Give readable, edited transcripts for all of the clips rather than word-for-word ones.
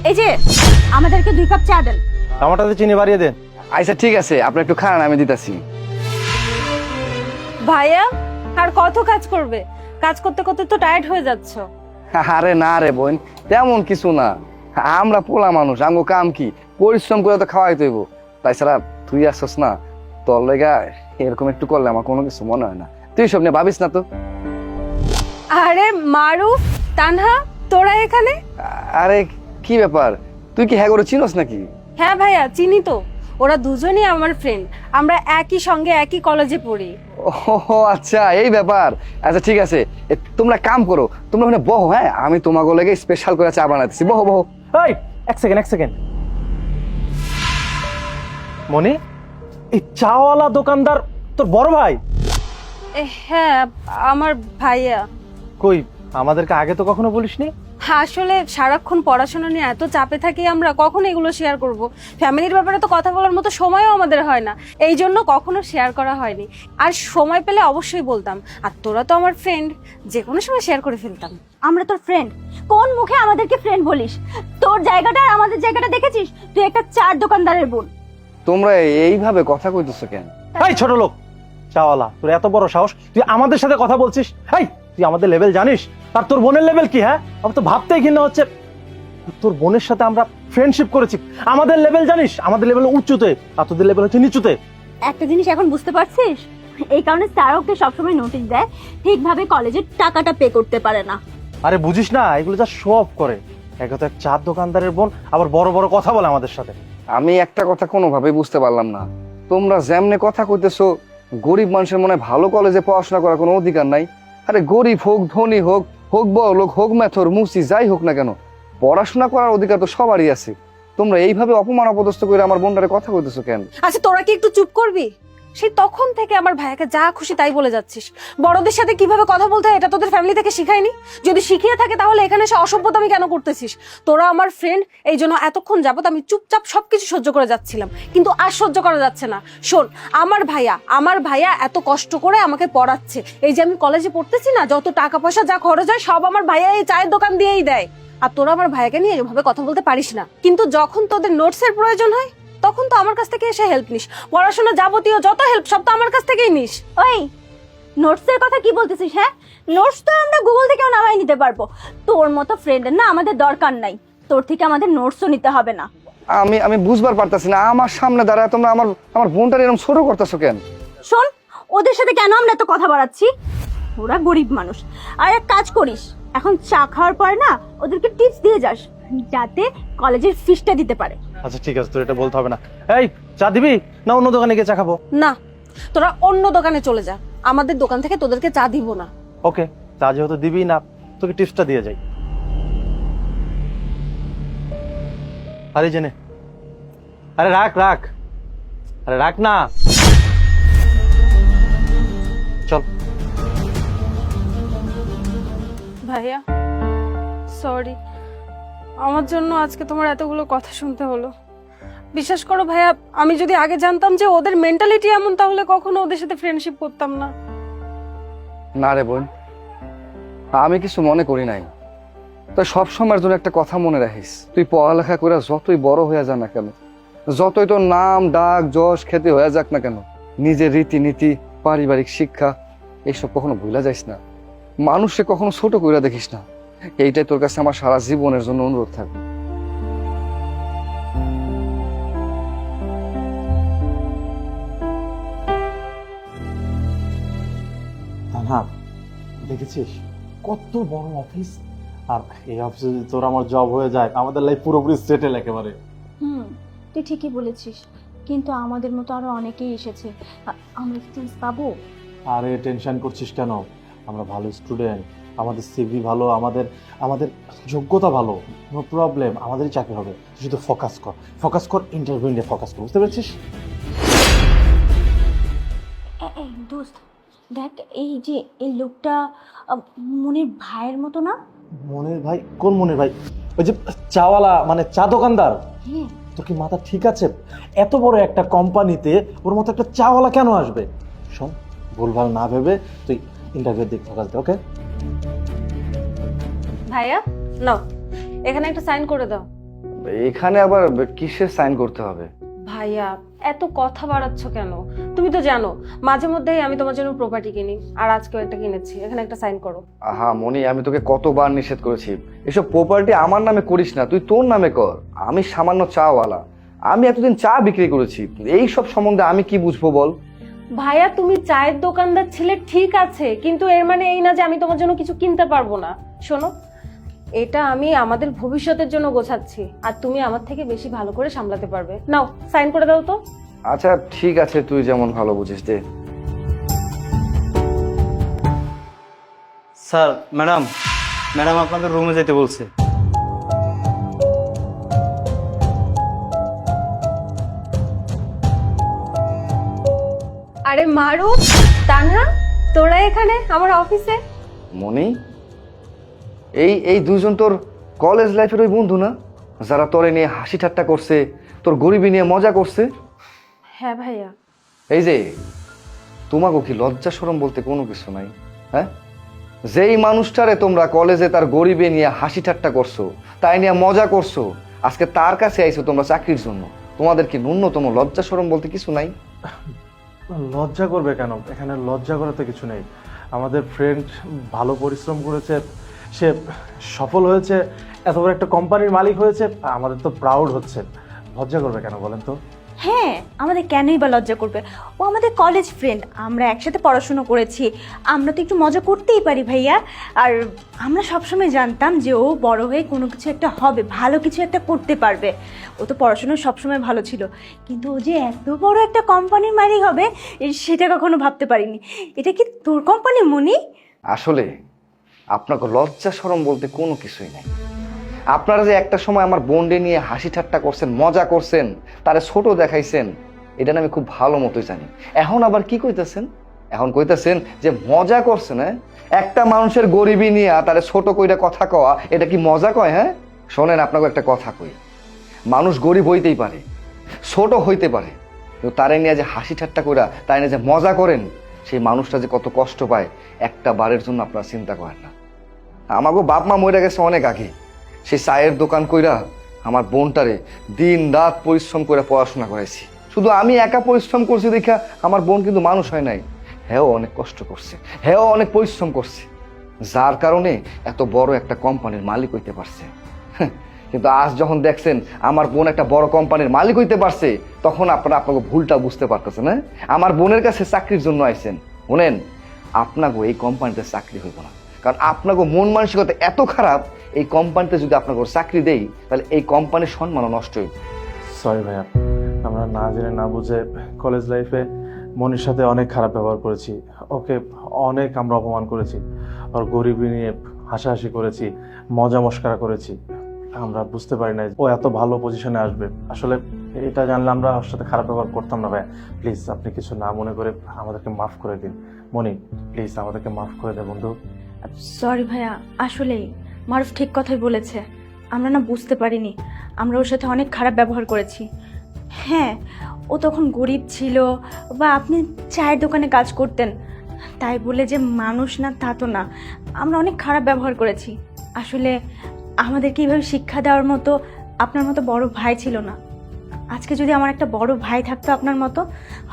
এই যে আমাদেরকে 2 কাপ চা দেন। টমেটোতে চিনি বাড়িয়ে দেন। আচ্ছা ঠিক আছে, আপনি একটু খান, আমি দিতেছি। ভাইয়া আর কত কাজ করবে? কাজ করতে করতে তো টায়ার্ড হয়ে যাচ্ছ। আরে না রে বোন, তেমন কিছু না। আমরা পোলা মানুষ, আমগো কাম কি? পরিশ্রম করে তো খাওয়াই তৈব। তাছাড়া তুই আসছস না, তোর লেগা এরকম একটু করলে আমার কোনো কিছু মনে হয় না। তুই সব নিয়ে ভাবিস না তো। আরে মারুফ, তানহা, তোরা এখানে? আরে কি ব্যাপার, তুই কি হ্যাঁ করে চিনস নাকি? হ্যাঁ ভাইয়া, চিনি তো। ওরা দুজনই আমার ফ্রেন্ড, আমরা একই সঙ্গে একই কলেজে পড়ি। ও আচ্ছা, এই ব্যাপার। আচ্ছা ঠিক আছে, তোমরা কাম করো, তোমরা ওখানে বহো। হ্যাঁ, আমি তোমাকে লেগে স্পেশাল করে চা বানাতেছি। বহো বহো। এই এক সেকেন্ড। মনি, এই চাওয়ালা দোকানদার তোর বড় ভাই? হ্যাঁ, আমার ভাইয়া। কই, আমাদেরকে আগে তো কখনো বলিসনি। আসলে সারাক্ষণ পড়াশোনা নিয়ে এত চাপে থাকি আমরা, কখন এগুলো শেয়ার করব? ফ্যামিলির ব্যাপারে তো কথা বলার মতো সময়ও আমাদের হয় না, এই জন্য কখনো শেয়ার করা হয়নি। আর সময় পেলে অবশ্যই বলতাম। আর তোরা তো আমার ফ্রেন্ড, যে কোনো সময় শেয়ার করে ফেলতাম। আমরা তোর ফ্রেন্ড? কোন মুখে আমাদেরকে ফ্রেন্ড বলিস? তোর জায়গাটা আর আমাদের জায়গাটা দেখেছিস? তুই একটা চার দোকানদারের বোন। তোমরা এইভাবে কথা কইতেছো কেন? এই ছোট লোক চাওয়ালা, তোর এত বড় সাহস, তুই আমাদের সাথে কথা বলছিস? এই তুই আমাদের লেভেল জানিস? আর তোর বোনের লেভেল কি? হ্যাঁ, আমার তো ভাবতেই ঘৃণা হচ্ছে। তোর বোনের সাথে আমরা ফ্রেন্ডশিপ করেছি, আমাদের লেভেল জানিস? আমাদের লেভেল উঁচুতে, আর তোদের লেভেল হচ্ছে নিচুতে। একটা জিনিস এখন বুঝতে পারছিস? এই কারণে স্যার ওকে সবসময় নোটিশ দেয়, ঠিকভাবে কলেজের টাকাটা পে করতে পারে না। আরে বুঝিস না, এগুলো যা শো অফ করে। এক তো এক চার দোকানদারের বোন, আবার বড় বড় কথা বলে আমাদের সাথে। আমি একটা কথা কোনোভাবেই বুঝতে পারলাম না, তোমরা যেমনে কথা কইতেছো গরিব মানুষের মনে হয় ভালো কলেজে পড়াশোনা করার কোনো অধিকার নাই। আরে গরিব হোক, ধনী হোক, হোক বড় লোক, হোক মেথর মুসি, যাই হোক না কেন, পড়াশোনা করার অধিকার তো সবারই আছে। তোমরা এইভাবে অপমান অপদস্থ করে আমার বোনটারে কথা কইতেছো কেন? আচ্ছা তোরা কি একটু চুপ করবি? সেই তখন থেকে আমার ভাইয়াকে যা খুশি তাই বলে যাচ্ছিস। বড়দের সাথে কিভাবে কথা বলতে হয় এটা তোদের ফ্যামিলি থেকে শিখায়নি? যদি শিখিয়ে থাকে তাহলে এখানে এসে অসভ্যতামি কেন করতেছিস? তোরা আমার ফ্রেন্ড, এই জন্য এতক্ষণ যাবত আমি চুপচাপ সবকিছু সহ্য করে যাচ্ছিলাম, কিন্তু আর সহ্য করা যাচ্ছে না। শোন, আমার ভাইয়া এত কষ্ট করে আমাকে পড়াচ্ছে। এই যে আমি কলেজে পড়তেছি না, যত টাকা পয়সা যা খরচ হয় সব আমার ভাইয়া এই চায়ের দোকান দিয়েই দেয়। আর তোরা আমার ভাইয়াকে নিয়ে এভাবে কথা বলতে পারিস না। কিন্তু যখন তোদের নোটসের প্রয়োজন হয় তখন তো আমার কাছ থেকে এসে হেল্প নিস। পড়াশোনা যাবতীয় যত হেল্প সব তো আমার কাছ থেকেই নিস। ওই নোটসের কথা কি বলতেছিস? হ্যাঁ, নোটস তো আমরা গুগল থেকেও নামাই নিতে পারবো। তোর মতো ফ্রেন্ডের না আমাদের দরকার নাই। তোর থেকে আমাদের নোটসও নিতে হবে না। আমি বুঝবার পারতাছি না, আমার সামনে দাঁড়ায় তোমরা আমার বোনটার এরকম ছোট করতেছো কেন? শোন, ওদের সাথে কেন আমরা এত কথা বাড়াচ্ছি? ওরা গরিব মানুষ। আর এক কাজ করিস, এখন চা খাওয়ার পরে না ওদেরকে টিপস দিয়ে যাস, যাতে কলেজের ফিসটা দিতে পারে। আচ্ছা ঠিক আছে, তোর এটা বলতে হবে না। এই চা দিবি না অন্য দোকানে গিয়ে চা খাবো? না, তোরা অন্য দোকানে চলে যা, আমাদের দোকান থেকে তোদেরকে চা দিব না। ওকে, চা যেহেতু দিবি না, তোকে টিপসটা দিয়ে যাই। আরে জেনে, আরে রাখ, আরে রাখ না, চল। ভাইয়া সরি, আমার জন্য আজকে তোমার এতগুলো কথা শুনতে হলো। বিশ্বাস করো ভাইয়া, আমি যদি আগে জানতাম যে ওদের মেন্টালিটি এমন, তাহলে কখনো ওদের সাথে ফ্রেন্ডশিপ করতাম না। না রে বোন, আমি কিছু মনে করি নাই। তো সব সময়ের জন্য একটা কথা মনে রাখিস, তুই পড়ালেখা করে যতই বড় হয়ে যা না কেন, যতই তোর নাম ডাক যশ খ্যাতি হয়ে যাক না কেন, নিজের রীতিনীতি, পারিবারিক শিক্ষা এইসব কখনো ভুলা যাইস না। মানুষকে কখনো ছোট করে দেখিস না। এইটাই তোর কাছে আমার সারা জীবনের জন্য অনুরোধ থাকবে। হ্যাঁ, দেখেছিস কত বড় অফিস? আর এই অফিসে যদি তোর আমার জব হয়ে যায়, আমাদের লাইফ পুরোপুরি সেটেল একেবারে। তুই ঠিকই বলেছিস, কিন্তু আমাদের মতো আরো অনেকেই এসেছে। আমরা কি চান্স পাবো? আরে টেনশন করছিস কেন? আমরা ভালো স্টুডেন্ট, আমাদের সিভি ভালো, আমাদের যোগ্যতা ভালো, নো প্রবলেম, আমাদেরই চাকরি হবে। তুই শুধু ফোকাস কর, ইন্টারভিউ নিয়ে ফোকাস কর, বুঝতে পেরেছিস? এই দোস্ত দেখ, এই যে এই লোকটা মনির ভাইয়ের মতো না? মনের ভাই? কোন মনের ভাই? ওই যে চাওয়ালা, মানে চা দোকানদার? হ্যাঁ। তোর কি মাথা ঠিক আছে? এত বড় একটা কোম্পানিতে ওর মতো একটা চাওয়ালা কেন আসবে? শোন, ভুলভাল না ভেবে তুই ইন্টারভিউ দিক ফোকাস দে, ওকে? ভাইয়া নাও, এখানে একটা সাইন করে দাও। এখানে আবার কিসের সাইন করতে হবে? ভাইয়া এত কথা বাড়াচ্ছ কেন? তুমি তো জানো মাঝে মধ্যেই আমি তোমার জন্য প্রপার্টি কিনি, আর আজকেও একটা কিনেছি। এখানে একটা সাইন করো। আহা মনি, আমি তোকে কতবার নিষেধ করেছি এসব প্রপার্টি আমার নামে করিস না, তুই তোর নামে কর। আমি সামান্য চাওয়ালা, আমি এতদিন চা বিক্রি করেছি, এই সব সম্বন্ধে আমি কি বুঝবো বল? ভাইয়া তুমি চায়ের দোকানদার ছেলে ঠিক আছে, কিন্তু এর মানে এই না যে আমি তোমার জন্য কিছু কিনতে পারবো না। শোনো, এটা আমি আমাদের ভবিষ্যতের জন্য গোছাচ্ছি, আর তুমি আমার থেকে বেশি ভালো করে সামলাতে পারবে। নাও সাইন করে দাও তো। আচ্ছা ঠিক আছে, তুই যেমন ভালো বুঝিস দে। স্যার, ম্যাডাম ম্যাডাম আপনাদের রুমে যেতে বলছে। আরে মারু, তানহা, তোরা এখানে আমার অফিসে? মনি, এই এই দুইজন তোর কলেজ লাইফের ওই বন্ধু না, যারা তোরে নিয়ে হাসি ঠাট্টা করছে, তোর গরিবী নিয়ে মজা করছে? হ্যাঁ ভাইয়া। এই যে তোমাকে কি লজ্জা শরম বলতে কোনো কিছু নাই? হ্যাঁ, যেই মানুষটারে তোমরা কলেজে তার গরিবে নিয়ে হাসি ঠাট্টা করছো, তাই নিয়ে মজা করছো, আজকে তার কাছে আইছো তোমরা চাকরির জন্য, তোমাদের কি ন্যূনতম লজ্জা শরম বলতে কিছু নাই? লজ্জা করবে কেন? এখানে লজ্জা করার তো কিছু নেই। আমাদের ফ্রেন্ড ভালো পরিশ্রম করেছে, সে সফল হয়েছে, এত বড় একটা কোম্পানির মালিক হয়েছে, আমাদের তো প্রাউড হচ্ছে। লজ্জা করবে কেন বলেন তো? হ্যাঁ, আমাদের কেনই বা লজ্জা করবে? ও আমাদের কলেজ ফ্রেন্ড, আমরা একসাথে পড়াশোনা করেছি, আমরা তো একটু মজা করতেই পারি ভাইয়া। আর আমরা সবসময় জানতাম যে ও বড় হয়ে কোনো কিছু একটা হবে, ভালো কিছু একটা করতে পারবে। ও তো পড়াশোনায় সবসময় ভালো ছিল, কিন্তু ও যে এত বড় একটা কোম্পানির মালিক হবে সেটা কখনো ভাবতে পারিনি। এটা কি তোর কোম্পানি মনি? আসলে আপনাকে লজ্জা শরম বলতে কোনো কিছুই নাই। আপনারা যে একটা সময় আমার বোনডে নিয়ে হাসি ঠাট্টা করছেন, মজা করছেন, তারে ছোট দেখাইছেন, এটা আমি খুব ভালো মতোই জানি। এখন আবার কি কইতেছেন? এখন কইতেছেন যে মজা করছেন। হ্যাঁ, একটা মানুষের গরিবী নিয়ে তারে ছোট কইরা কথা কওয়া, এটা কি মজা কয়? হ্যাঁ শোনেন, আপনাকে একটা কথা কই, মানুষ গরিব হইতেই পারে, ছোট হইতে পারে, কিন্তু তারে নিয়ে যে হাসি ঠাট্টা কইরা তাই নিয়ে যে মজা করেন, সেই মানুষটা যে কত কষ্ট পায় একটা বারের জন্য আপনারা চিন্তা করেন না। আমাকে বাপ মা মরে গেছে অনেক আগে, সেই চায়ের দোকান কইরা আমার বোনটারে দিন রাত পরিশ্রম করে পড়াশোনা করাইছি। শুধু আমি একা পরিশ্রম করছি দেখা আমার বোন কিন্তু মানুষ হয় নাই, হ্যাঁ অনেক কষ্ট করছে, হ্যাঁ অনেক পরিশ্রম করছে, যার কারণে এত বড় একটা কোম্পানির মালিক হইতে পারছে। কিন্তু আজ যখন দেখছেন আমার বোন একটা বড় কোম্পানির মালিক হইতে পারছে, তখন আপনারা আপনাকে ভুলটা বুঝতে পারতেছেন। হ্যাঁ, আমার বোনের কাছে চাকরির জন্য আইছেন, শুনেন আপনাকে এই কোম্পানিতে চাকরি হইব না, কারণ আপনাকে মন মানসিকতা এত খারাপ, এই কোম্পানিতে যদি আপনাকে চাকরি দেই তাহলে এই কোম্পানির সম্মানও নষ্ট হইব। সরি ভাইয়া, আমরা না জেনে না বুঝে কলেজ লাইফে মনির সাথে অনেক খারাপ ব্যবহার করেছি, ওকে অনেক আমরা অপমান করেছি, ওর গরিবী নিয়ে হাসাহাসি করেছি, মজা মস্করা করেছি। আমরা বুঝতে পারি না ও এত ভালো পজিশনে আসবে। আসলে এটা জানলে আমরা ওর সাথে খারাপ ব্যবহার করতাম না ভাইয়া। প্লিজ আপনি কিছু না মনে করে আমাদেরকে মাফ করে দিন। মনি প্লিজ আমাদেরকে মাফ করে দে বন্ধু। সরি ভাইয়া, আসলেই মারুফ ঠিক কথাই বলেছে, আমরা না বুঝতে পারিনি, আমরা ওর সাথে অনেক খারাপ ব্যবহার করেছি। হ্যাঁ, ও তখন গরিব ছিল, বা আপনি চায়ের দোকানে কাজ করতেন, তাই বলে যে মানুষ না তা তো না, আমরা অনেক খারাপ ব্যবহার করেছি। আসলে আমাদেরকে এইভাবে শিক্ষা দেওয়ার মতো আপনার মতো বড় ভাই ছিল না। আজকে যদি আমার একটা বড় ভাই থাকতো আপনার মতো,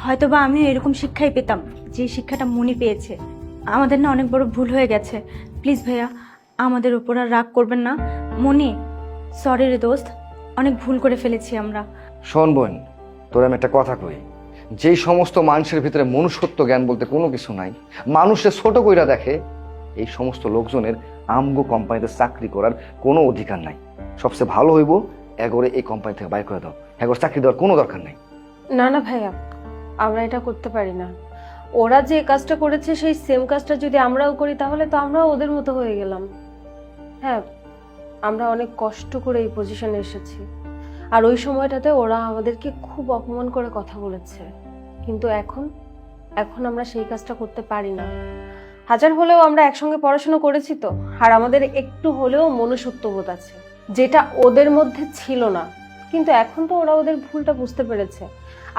হয়তো বা আমিও এরকম শিক্ষাই পেতাম যে শিক্ষাটা মনি পেয়েছে। আমাদের না অনেক বড় ভুল হয়ে গেছে, প্লিজ ভাইয়া আমাদের উপর আর রাগ করবেন না। মনি সরি রে দোস্ত, অনেক ভুল করে ফেলেছি আমরা। শোন বোন, তোর আমি একটা কথা কই, যেই সমস্ত মানুষের ভিতরে মনুষ্যত্ব জ্ঞান বলতে কোনো কিছু নাই, মানুষের ছোট কইরা দেখে, এই সমস্ত লোকজনের আমগো কোম্পানিতে চাকরি করার কোনো অধিকার নাই। সবচেয়ে ভালো হইব এগোরে এই কোম্পানি থেকে বাইর করে দাও, এগোর চাকরি দেওয়ার কোনো দরকার নাই। না না ভাইয়া, আমরা এটা করতে পারি না। ওরা যে কাজটা করেছে সেই সেম কাজটা যদি আমরাও করি তাহলে তো আমরাও ওদের মতো হয়ে গেলাম। হ্যাঁ, আমরা অনেক কষ্ট করে এই পজিশনে এসেছি, আর ওই সময়টাতে ওরা আমাদেরকে খুব অপমান করে কথা বলেছে, কিন্তু এখন আমরা সেই কাজটা করতে পারি না। হাজার হলেও আমরা একসঙ্গে পড়াশোনা করেছি তো, আর আমাদের একটু হলেও মনুষ্যত্ববোধ আছে, যেটা ওদের মধ্যে ছিল না। কিন্তু এখন তো ওরা ওদের ভুলটা বুঝতে পেরেছে,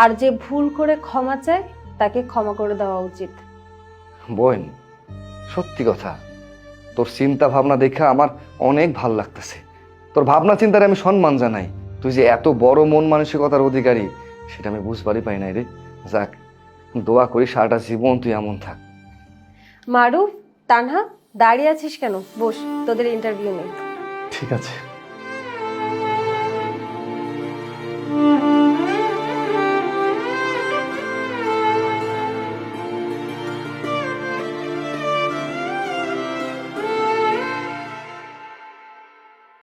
আর যে ভুল করে ক্ষমা চায় তাকে ক্ষমা করে দেওয়া উচিত। বোন সত্যি কথা, তোর চিন্তা ভাবনা দেখে আমার অনেক ভাল লাগতেছে। তোর ভাবনা চিন্তার আমি সম্মান জানাই। তুই যে এত বড় মন মানসিকতার অধিকারী সেটা আমি বুঝবারই পাই নাই রে। যাক, দোয়া করি সারাটা জীবন তুই এমন থাক। মারুফ, তানহা, দাঁড়িয়ে আছিস কেন? বস, তোদের ইন্টারভিউ নেই। ঠিক আছে।